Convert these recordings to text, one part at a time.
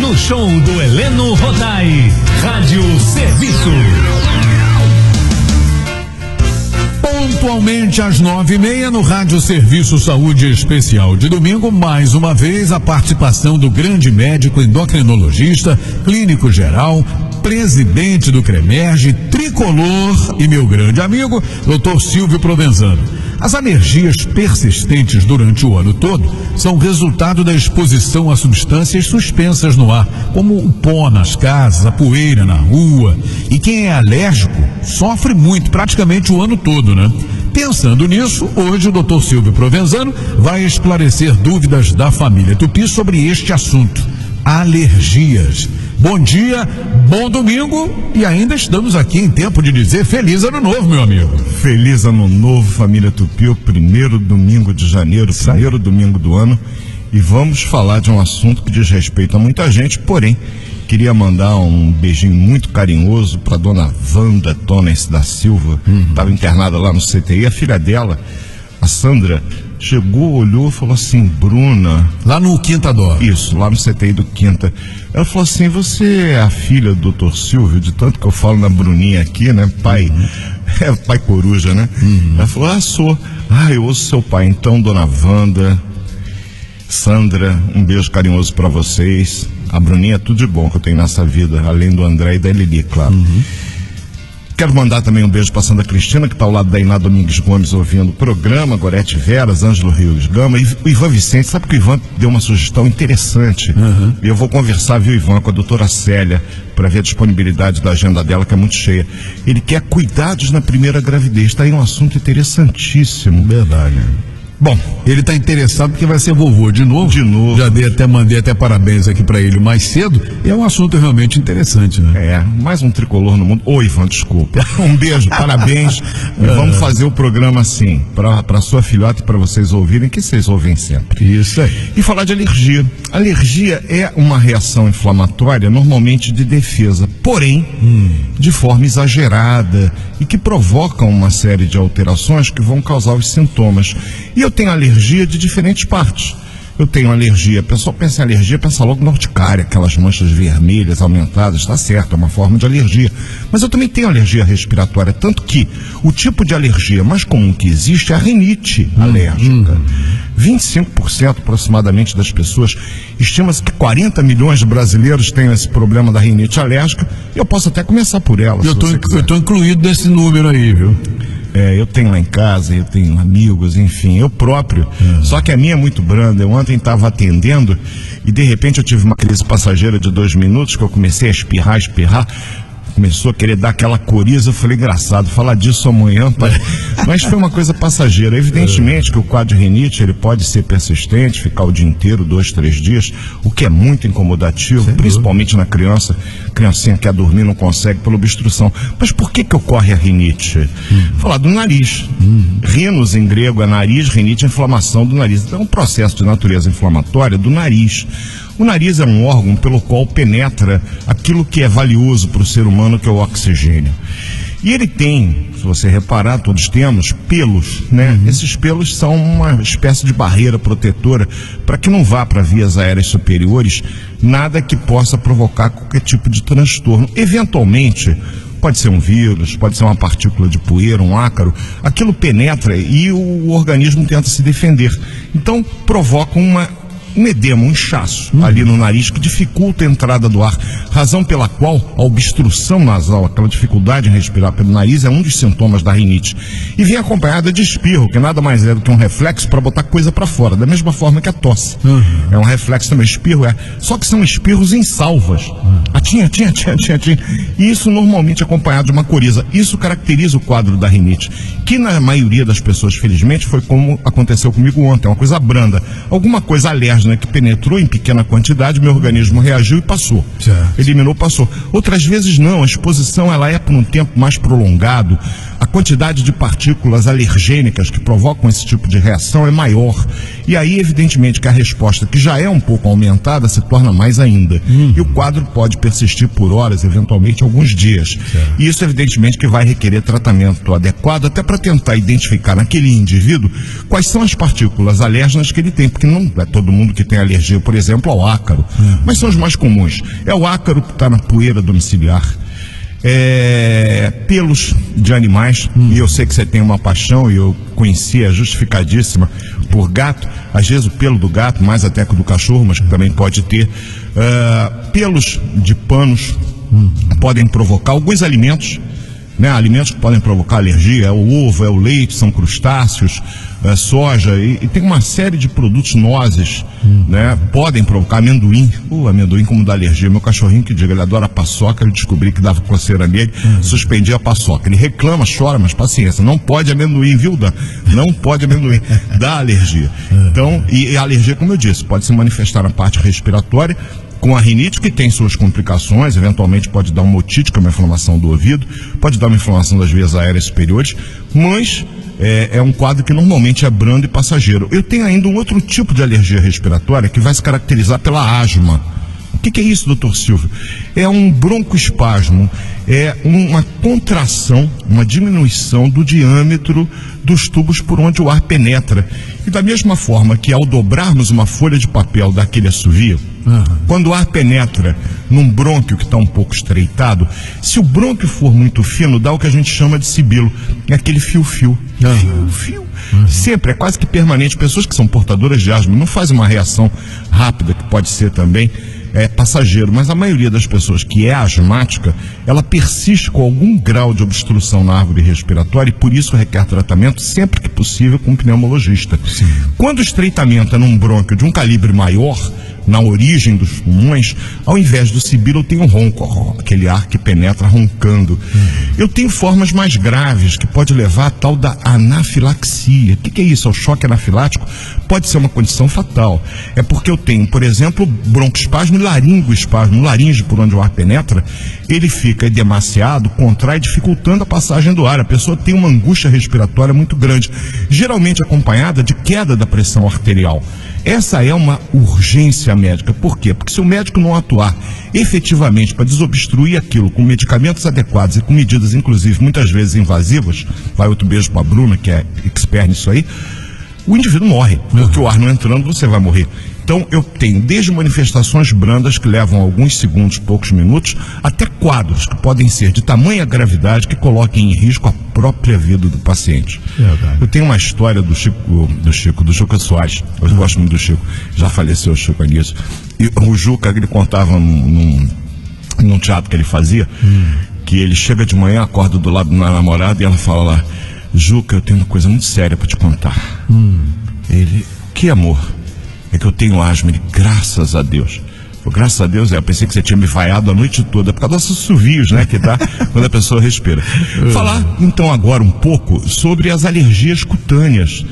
no show do Heleno Rodai. Rádio Serviço. Pontualmente às 9h30 no Rádio Serviço Saúde Especial de domingo, mais uma vez a participação do grande médico endocrinologista, clínico geral, presidente do CREMERGE, tricolor e meu grande amigo, Dr. Silvio Provenzano. As alergias persistentes durante o ano todo são resultado da exposição a substâncias suspensas no ar, como o pó nas casas, a poeira na rua. E quem é alérgico sofre muito, praticamente o ano todo, né? Pensando nisso, hoje o Dr. Silvio Provenzano vai esclarecer dúvidas da família Tupi sobre este assunto: alergias. Bom dia, bom domingo, e ainda estamos aqui em tempo de dizer feliz ano novo, meu amigo. Feliz ano novo, família Tupi, o primeiro domingo de janeiro, primeiro domingo do ano, e vamos falar de um assunto que diz respeito a muita gente, porém, queria mandar um beijinho muito carinhoso para dona Wanda Tonnes da Silva, estava internada lá no CTI, a filha dela, a Sandra, chegou, olhou e falou assim: Bruna... Lá no Quinta Dó. Isso, lá no CTI do Quinta. Ela falou assim: você é a filha do Dr. Silvio, de tanto que eu falo na Bruninha aqui, né? Pai, é pai coruja, né? Ela falou: sou. Eu ouço seu pai. Então, dona Wanda, Sandra, um beijo carinhoso pra vocês. A Bruninha é tudo de bom que eu tenho nessa vida, além do André e da Lili, claro. Quero mandar também um beijo para Sandra Cristina, que está ao lado da Iná Domingues Gomes ouvindo o programa, Gorete Veras, Ângelo Rios Gama, e o Ivan Vicente. Sabe que o Ivan deu uma sugestão interessante? E eu vou conversar, viu, Ivan, com a doutora Célia, para ver a disponibilidade da agenda dela, que é muito cheia. Ele quer cuidados na primeira gravidez. Está aí um assunto interessantíssimo. Verdade. Bom, ele está interessado porque vai ser vovô de novo. De novo. Mandei até parabéns aqui para ele mais cedo. E é um assunto realmente interessante, né? Mais um tricolor no mundo. Ô, Ivan, desculpa. Um beijo, parabéns. E vamos fazer o programa assim, para sua filhota e para vocês ouvirem, que vocês ouvem sempre. Isso aí. E falar de alergia. Alergia é uma reação inflamatória, normalmente de defesa, porém, de forma exagerada e que provoca uma série de alterações que vão causar os sintomas. E eu tenho alergia de diferentes partes. Eu tenho alergia, o pessoal pensa em alergia, pensa logo na urticária, aquelas manchas vermelhas aumentadas, está certo, é uma forma de alergia. Mas eu também tenho alergia respiratória, tanto que o tipo de alergia mais comum que existe é a rinite alérgica. 25% aproximadamente das pessoas, estima-se que 40 milhões de brasileiros têm esse problema da rinite alérgica, e eu posso até começar por ela. Eu estou incluído nesse número aí, viu? Eu tenho lá em casa, eu tenho amigos, enfim, eu próprio. Só que a minha é muito branda. Eu ontem estava atendendo e de repente eu tive uma crise passageira de 2 minutos que eu comecei a espirrar. Começou a querer dar aquela coriza. Eu falei: engraçado, falar disso amanhã, pai. Mas foi uma coisa passageira. Evidentemente que o quadro de rinite, ele pode ser persistente, ficar o dia inteiro, 2, 3 dias, o que é muito incomodativo, principalmente na criancinha quer dormir, não consegue pela obstrução. Mas por que ocorre a rinite? Falar do nariz. Rinos em grego é nariz, rinite é inflamação do nariz. Então é um processo de natureza inflamatória do nariz. O nariz é um órgão pelo qual penetra aquilo que é valioso para o ser humano, que é o oxigênio. E ele tem, se você reparar, todos temos pelos, né? Esses pelos são uma espécie de barreira protetora para que não vá para vias aéreas superiores nada que possa provocar qualquer tipo de transtorno. Eventualmente, pode ser um vírus, pode ser uma partícula de poeira, um ácaro, aquilo penetra e o organismo tenta se defender. Então, provoca um edema, um inchaço ali no nariz que dificulta a entrada do ar, razão pela qual a obstrução nasal, aquela dificuldade em respirar pelo nariz, é um dos sintomas da rinite. E vem acompanhada de espirro, que nada mais é do que um reflexo para botar coisa para fora, da mesma forma que a tosse. É um reflexo também, espirro só que são espirros em salvas. Atinha. E isso normalmente é acompanhado de uma coriza. Isso caracteriza o quadro da rinite, que na maioria das pessoas, felizmente, foi como aconteceu comigo ontem, uma coisa branda, alguma coisa alérgica que penetrou em pequena quantidade, meu organismo reagiu e passou. Eliminou, passou. Outras vezes não, a exposição ela é por um tempo mais prolongado, a quantidade de partículas alergênicas que provocam esse tipo de reação é maior. E aí, evidentemente, que a resposta, que já é um pouco aumentada, se torna mais ainda. E o quadro pode persistir por horas, eventualmente alguns dias. E isso, evidentemente, que vai requerer tratamento adequado, até para tentar identificar naquele indivíduo quais são as partículas alérgenas que ele tem, porque não é todo mundo que tem alergia, por exemplo, ao ácaro. Mas são os mais comuns. É o ácaro que está na poeira domiciliar. Pelos de animais, e eu sei que você tem uma paixão, e eu conhecia justificadíssima por gato, às vezes o pelo do gato, mais até que o do cachorro, mas que também pode ter. Pelos de panos podem provocar alguns alimentos, né? Alimentos que podem provocar alergia, é o ovo, é o leite, são crustáceos, soja, e tem uma série de produtos nozes, né? Podem provocar amendoim. Amendoim como dá alergia. Meu cachorrinho, que diga, ele adora paçoca, eu descobri que dava coceira nele, suspendi a paçoca. Ele reclama, chora, mas paciência, não pode amendoim, viu, Dan? Não pode amendoim, dá alergia. Então, e a alergia, como eu disse, pode se manifestar na parte respiratória, com a rinite, que tem suas complicações, eventualmente pode dar uma otite, que é uma inflamação do ouvido, pode dar uma inflamação das vias aéreas superiores, mas é um quadro que normalmente é brando e passageiro. Eu tenho ainda um outro tipo de alergia respiratória que vai se caracterizar pela asma. O que é isso, doutor Silvio? É um broncoespasmo, é uma contração, uma diminuição do diâmetro dos tubos por onde o ar penetra. E da mesma forma que ao dobrarmos uma folha de papel daquele assovio, quando o ar penetra num brônquio que está um pouco estreitado, se o brônquio for muito fino, dá o que a gente chama de sibilo, é aquele fio-fio. Fio-fio. Sempre, é quase que permanente. Pessoas que são portadoras de asma não fazem uma reação rápida, que pode ser também passageiro, mas a maioria das pessoas que é asmática, ela persiste com algum grau de obstrução na árvore respiratória e por isso requer tratamento sempre que possível com um pneumologista. Quando o estreitamento é num brônquio de um calibre maior, na origem dos pulmões, ao invés do sibilo eu tenho um ronco, aquele ar que penetra roncando. Eu tenho formas mais graves que pode levar a tal da anafilaxia. O que é isso? É o choque anafilático? Pode ser uma condição fatal. É porque eu tenho, por exemplo, broncoespasmo e laringoespasmo. O laringe, por onde o ar penetra, ele fica edemaciado, contrai, dificultando a passagem do ar. A pessoa tem uma angústia respiratória muito grande, geralmente acompanhada de queda da pressão arterial. Essa é uma urgência médica. Por quê? Porque se o médico não atuar efetivamente para desobstruir aquilo com medicamentos adequados e com medidas, inclusive, muitas vezes invasivas, vai outro beijo para a Bruna, que é expert nisso aí, o indivíduo morre. Porque o ar não entrando, você vai morrer. Então, eu tenho desde manifestações brandas que levam alguns segundos, poucos minutos, até quadros que podem ser de tamanha gravidade que coloquem em risco a própria vida do paciente. Eu tenho uma história do Juca Soares. Eu gosto muito do Chico. Já faleceu o Chico Anísio. E o Juca, ele contava num teatro que ele fazia, que ele chega de manhã, acorda do lado da namorada e ela fala lá: Juca, eu tenho uma coisa muito séria para te contar. Ele: que amor? É que eu tenho asma. Ele: graças a Deus. Graças a Deus, eu pensei que você tinha me vaiado a noite toda, por causa dos assovios, né, que dá quando a pessoa respira. Falar, então, agora um pouco sobre as alergias cutâneas.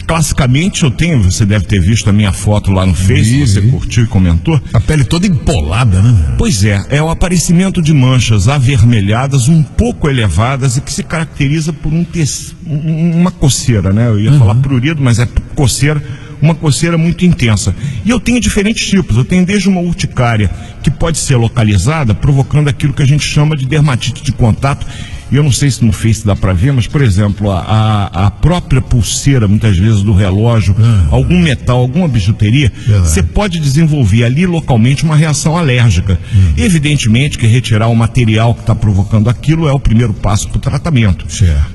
Classicamente eu tenho, você deve ter visto a minha foto lá no Face, você curtiu e comentou. A pele toda empolada, né? Pois é o aparecimento de manchas avermelhadas um pouco elevadas e que se caracteriza por uma coceira, né? Eu ia falar prurido, mas é coceira. Uma coceira muito intensa. E eu tenho diferentes tipos. Eu tenho desde uma urticária que pode ser localizada, provocando aquilo que a gente chama de dermatite de contato. E eu não sei se no Face dá para ver, mas, por exemplo, a própria pulseira, muitas vezes, do relógio, algum metal, alguma bijuteria, você pode desenvolver ali localmente uma reação alérgica. Evidentemente que retirar o material que está provocando aquilo é o primeiro passo para o tratamento.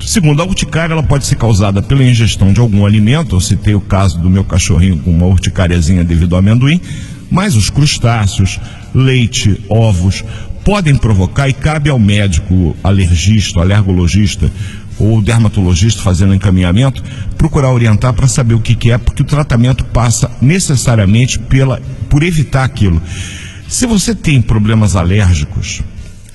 Segundo, a urticária ela pode ser causada pela ingestão de algum alimento. Eu citei o caso do meu cachorrinho com uma urticáriazinha devido ao amendoim, mas os crustáceos, leite, ovos, podem provocar, e cabe ao médico alergista, alergologista ou dermatologista fazendo encaminhamento, procurar orientar para saber o que é, porque o tratamento passa necessariamente por evitar aquilo. Se você tem problemas alérgicos,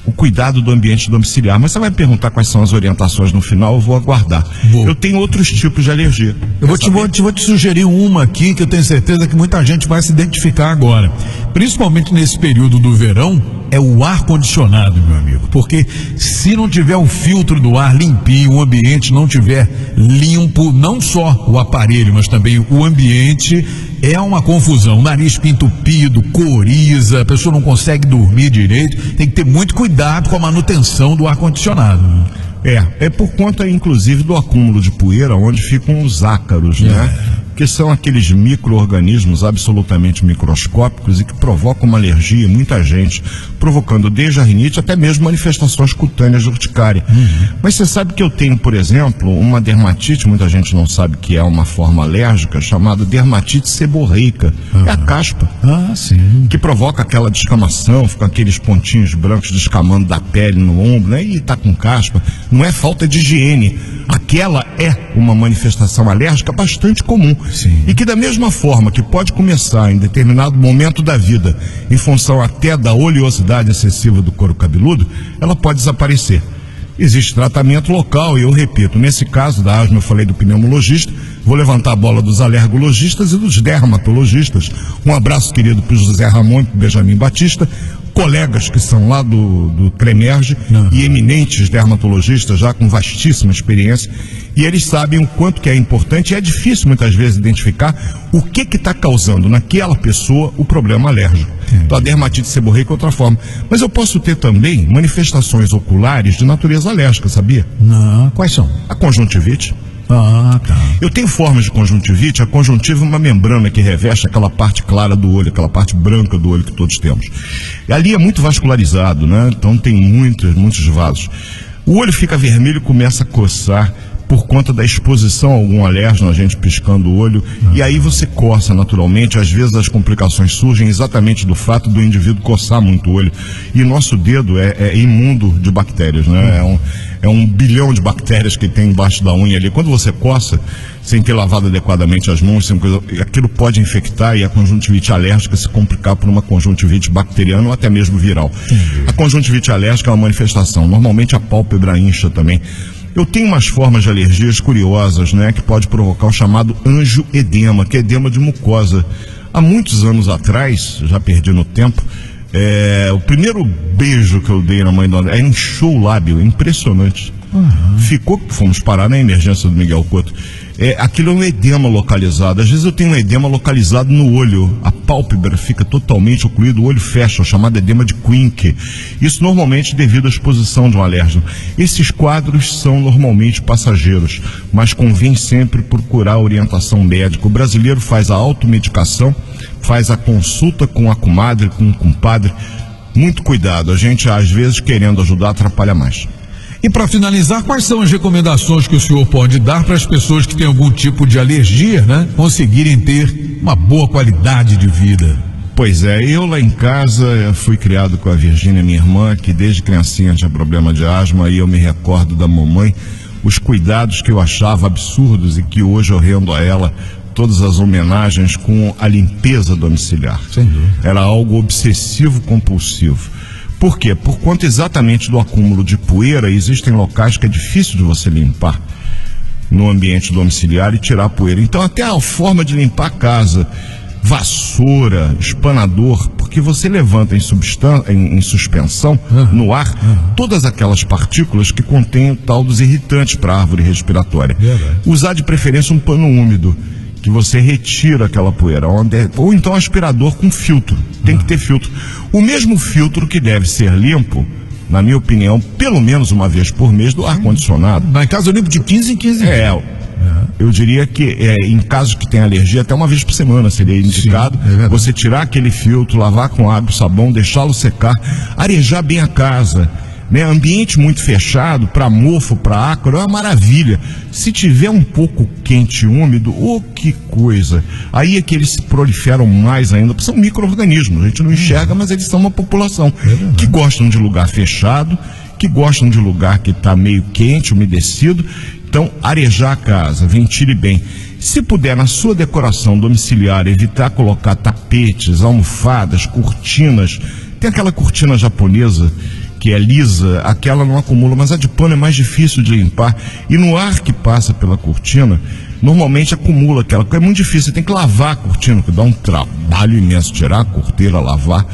o cuidado do ambiente domiciliar, mas você vai perguntar quais são as orientações no final, eu vou aguardar. Eu tenho outros tipos de alergia. Eu vou te sugerir uma aqui que eu tenho certeza que muita gente vai se identificar agora. Principalmente nesse período do verão, é o ar-condicionado, meu amigo. Porque se não tiver o filtro do ar limpinho, o ambiente não tiver limpo, não só o aparelho, mas também o ambiente, é uma confusão. O nariz fica entupido, coriza, a pessoa não consegue dormir direito. Tem que ter muito cuidado com a manutenção do ar-condicionado. É por conta, inclusive, do acúmulo de poeira, onde ficam os ácaros, né? Que são aqueles micro-organismos absolutamente microscópicos e que provocam uma alergia em muita gente, provocando desde a rinite até mesmo manifestações cutâneas de urticária. Mas você sabe que eu tenho, por exemplo, uma dermatite, muita gente não sabe que é uma forma alérgica, chamada dermatite seborreica. É a caspa. Sim. Que provoca aquela descamação, ficam aqueles pontinhos brancos descamando da pele no ombro, né? E tá com caspa. Não é falta de higiene. Aquela é uma manifestação alérgica bastante comum. Sim. E que da mesma forma que pode começar em determinado momento da vida, em função até da oleosidade excessiva do couro cabeludo, ela pode desaparecer. Existe tratamento local e eu repito, nesse caso da asma eu falei do pneumologista, vou levantar a bola dos alergologistas e dos dermatologistas. Um abraço querido para o José Ramon e para o Benjamin Batista, colegas que são lá do Cremerge e eminentes dermatologistas já com vastíssima experiência, e eles sabem o quanto que é importante, e é difícil muitas vezes identificar o que está causando naquela pessoa o problema alérgico. Então a dermatite seborreica é outra forma. Mas eu posso ter também manifestações oculares de natureza alérgica, sabia? Não, quais são? A conjuntivite. Tá. Eu tenho formas de conjuntivite. A conjuntiva é uma membrana que reveste aquela parte clara do olho, aquela parte branca do olho que todos temos. E ali é muito vascularizado, né? Então tem muitos vasos. O olho fica vermelho e começa a coçar por conta da exposição a algum alérgeno, a gente piscando o olho, e aí você coça naturalmente. Às vezes as complicações surgem exatamente do fato do indivíduo coçar muito o olho, e nosso dedo é imundo de bactérias, né? É um bilhão de bactérias que tem embaixo da unha ali. Quando você coça, sem ter lavado adequadamente as mãos, aquilo pode infectar e a conjuntivite alérgica se complicar por uma conjuntivite bacteriana ou até mesmo viral. A conjuntivite alérgica é uma manifestação, normalmente a pálpebra incha também. Eu tenho umas formas de alergias curiosas, né, que pode provocar o chamado angioedema, que é edema de mucosa. Há muitos anos atrás, já perdi no tempo, o primeiro beijo que eu dei na mãe dona, inchou o lábio, impressionante. Fomos parar na emergência do Miguel Couto. Aquilo é um edema localizado. Às vezes eu tenho um edema localizado no olho, a pálpebra fica totalmente ocluída, o olho fecha, o chamado edema de Quincke. Isso normalmente devido à exposição de um alérgeno. Esses quadros são normalmente passageiros, mas convém sempre procurar orientação médica. O brasileiro faz a automedicação, faz a consulta com a comadre, com o compadre. Muito cuidado, a gente às vezes querendo ajudar atrapalha mais. E para finalizar, quais são as recomendações que o senhor pode dar para as pessoas que têm algum tipo de alergia, né, conseguirem ter uma boa qualidade de vida? Pois é, eu lá em casa fui criado com a Virgínia, minha irmã, que desde criancinha tinha problema de asma, e eu me recordo da mamãe, os cuidados que eu achava absurdos e que hoje eu rendo a ela todas as homenagens com a limpeza domiciliar. Sem dúvida. Era algo obsessivo compulsivo. Por quê? Por conta exatamente do acúmulo de poeira, existem locais que é difícil de você limpar no ambiente domiciliar e tirar a poeira. Então até a forma de limpar a casa, vassoura, espanador, porque você levanta em suspensão no ar todas aquelas partículas que contêm o tal dos irritantes para a árvore respiratória. Usar de preferência um pano úmido, que você retira aquela poeira, ou então aspirador com filtro, tem que ter filtro. O mesmo filtro que deve ser limpo, na minha opinião, pelo menos uma vez por mês do ar-condicionado. Na casa eu limpo de 15 em 15 dias. Eu diria que em casos que tem alergia, até uma vez por semana seria indicado. Sim, você tirar aquele filtro, lavar com água e sabão, deixá-lo secar, arejar bem a casa. Né? Ambiente muito fechado, para mofo, para ácaro, é uma maravilha. Se tiver um pouco quente e úmido, que coisa! Aí é que eles se proliferam mais ainda, porque são micro-organismos, a gente não enxerga, mas eles são uma população que gostam de lugar fechado, que gostam de lugar que está meio quente, umedecido. Então, arejar a casa, ventile bem. Se puder, na sua decoração domiciliar, evitar colocar tapetes, almofadas, cortinas. Tem aquela cortina japonesa que é lisa, aquela não acumula, mas a de pano é mais difícil de limpar. E no ar que passa pela cortina, normalmente acumula aquela, porque é muito difícil, você tem que lavar a cortina, que dá um trabalho imenso, tirar a corteira, lavar.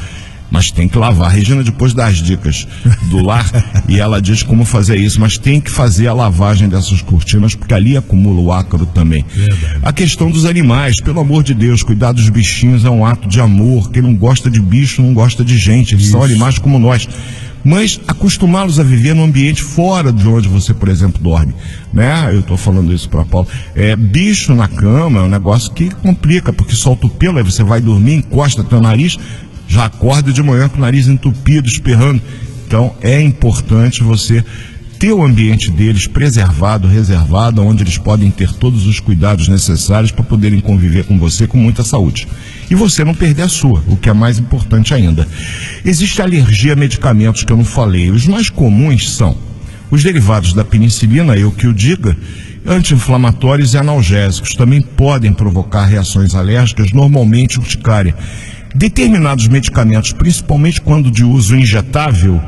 mas tem que lavar. A Regina depois dá as dicas do lar e ela diz como fazer isso, mas tem que fazer a lavagem dessas cortinas, porque ali acumula o ácaro também. Verdade. A questão dos animais, pelo amor de Deus, cuidar dos bichinhos é um ato de amor. Quem não gosta de bicho não gosta de gente, eles são animais como nós. Mas acostumá-los a viver num ambiente fora de onde você, por exemplo, dorme, né? Eu estou falando isso para Paulo. Bicho na cama é um negócio que complica, porque solta o pelo, aí você vai dormir, encosta teu nariz, já acorda de manhã com o nariz entupido, espirrando. Então é importante você ter o ambiente deles preservado, reservado, onde eles podem ter todos os cuidados necessários para poderem conviver com você com muita saúde. E você não perder a sua, o que é mais importante ainda. Existe alergia a medicamentos que eu não falei. Os mais comuns são os derivados da penicilina, eu que o diga, anti-inflamatórios e analgésicos. Também podem provocar reações alérgicas, normalmente urticária. Determinados medicamentos, principalmente quando de uso injetável,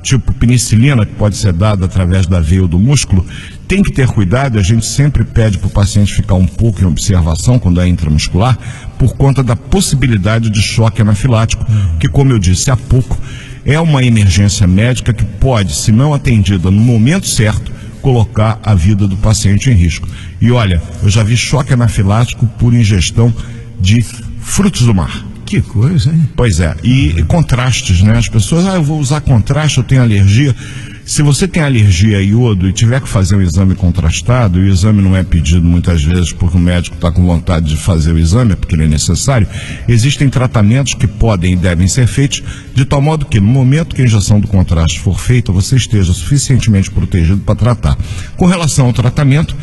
tipo penicilina, que pode ser dada através da veia ou do músculo, tem que ter cuidado. A gente sempre pede para o paciente ficar um pouco em observação quando é intramuscular, por conta da possibilidade de choque anafilático, que, como eu disse há pouco, é uma emergência médica que pode, se não atendida no momento certo, colocar a vida do paciente em risco. E olha, eu já vi choque anafilático por ingestão de frutos do mar. Que coisa, hein? Pois é, e contrastes, né? As pessoas, eu vou usar contraste, eu tenho alergia. Se você tem alergia a iodo e tiver que fazer um exame contrastado, e o exame não é pedido muitas vezes porque o médico está com vontade de fazer o exame, é porque ele é necessário, existem tratamentos que podem e devem ser feitos de tal modo que no momento que a injeção do contraste for feita, você esteja suficientemente protegido para tratar. Com relação ao tratamento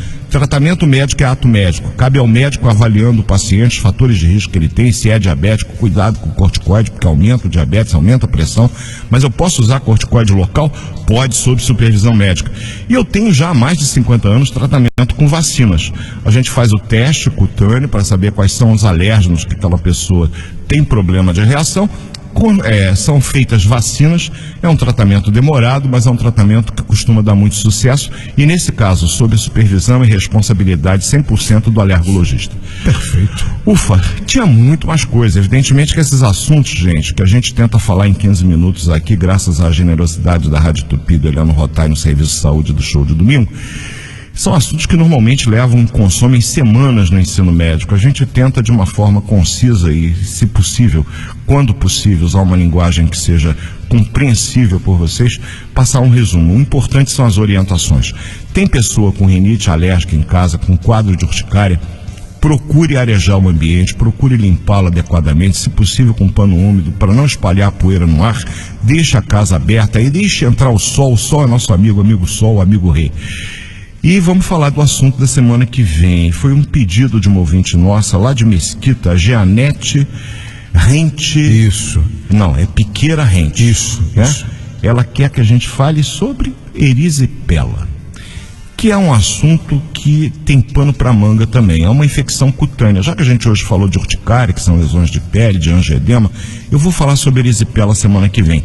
médico é ato médico. Cabe ao médico, avaliando o paciente, os fatores de risco que ele tem, se é diabético, cuidado com o corticoide, porque aumenta o diabetes, aumenta a pressão. Mas eu posso usar corticoide local? Pode, sob supervisão médica. E eu tenho já há mais de 50 anos tratamento com vacinas. A gente faz o teste cutâneo para saber quais são os alérgenos que aquela pessoa tem problema de reação. São feitas vacinas, é um tratamento demorado, mas é um tratamento que costuma dar muito sucesso, e nesse caso, sob supervisão e responsabilidade 100% do alergologista. Perfeito. Ufa, tinha muito mais coisa. Evidentemente que esses assuntos, gente, que a gente tenta falar em 15 minutos aqui, graças à generosidade da Rádio Tupi, do Eliano Rotai no Serviço de Saúde do Show de Domingo, são assuntos que normalmente levam, consomem semanas no ensino médico. A gente tenta de uma forma concisa e, se possível, quando possível, usar uma linguagem que seja compreensível por vocês, passar um resumo. O importante são as orientações. Tem pessoa com rinite alérgica em casa, com quadro de urticária, procure arejar o ambiente, procure limpá-lo adequadamente, se possível com pano úmido, para não espalhar a poeira no ar. Deixe a casa aberta e deixe entrar o sol é nosso amigo sol, amigo rei. E vamos falar do assunto da semana que vem. Foi um pedido de uma ouvinte nossa, lá de Mesquita, Jeanette Rente. Isso. Não, é Piqueira Rente. Isso, né? isso. Ela quer que a gente fale sobre erisipela, que é um assunto que tem pano para manga também. É uma infecção cutânea. Já que a gente hoje falou de urticária, que são lesões de pele, de angedema, eu vou falar sobre erisipela semana que vem.